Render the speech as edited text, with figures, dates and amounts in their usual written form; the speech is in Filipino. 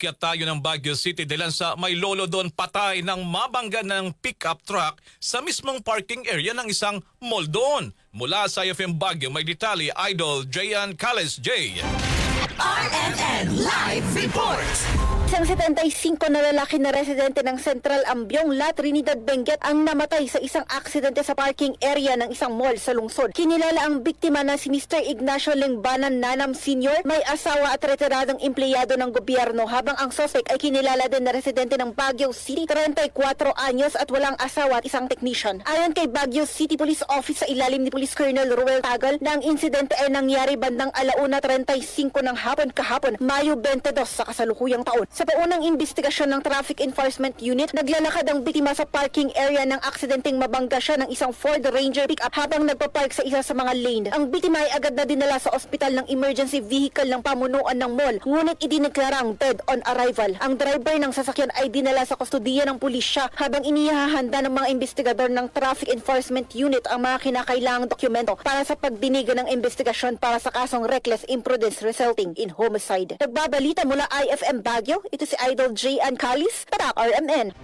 Akyat tayo ng Baguio City dahil sa may lolo doon patay ng mabangga ng pickup truck sa mismong parking area ng isang mall doon. Mula sa IFM Baguio, may detalye Idol Jayan Cales J. RMN Live Report! Isang 75 na lalaki na residente ng Central Ambyong, La Trinidad, Benguet ang namatay sa isang aksidente sa parking area ng isang mall sa lungsod. Kinilala ang biktima na si Mr. Ignacio Lingbanan Nanam Sr., may asawa at retiradong empleyado ng gobyerno, habang ang suspect ay kinilala din na residente ng Baguio City, 34 anyos at walang asawa at isang technician. Ayon kay Baguio City Police Office sa ilalim ni Police Colonel Ruel Tagal, na ang insidente ay nangyari bandang 1:35 ng hapon kahapon, Mayo 22 sa kasalukuyang taon. Sa paunang investigasyon ng Traffic Enforcement Unit, naglalakad ang biktima sa parking area ng aksidenteng mabangga siya ng isang Ford Ranger pickup habang nagpapark sa isa sa mga lane. Ang biktima ay agad na dinala sa ospital ng emergency vehicle ng pamunuan ng mall, ngunit idineklarang dead on arrival. Ang driver ng sasakyan ay dinala sa kustudiya ng pulisya habang inihahanda ng mga investigador ng Traffic Enforcement Unit ang mga kinakailangang dokumento para sa pagdinigan ng investigasyon para sa kasong reckless imprudence resulting in homicide. Nagbabalita mula IFM Baguio, ito si Idol Jayan Cales, Tatak RMN.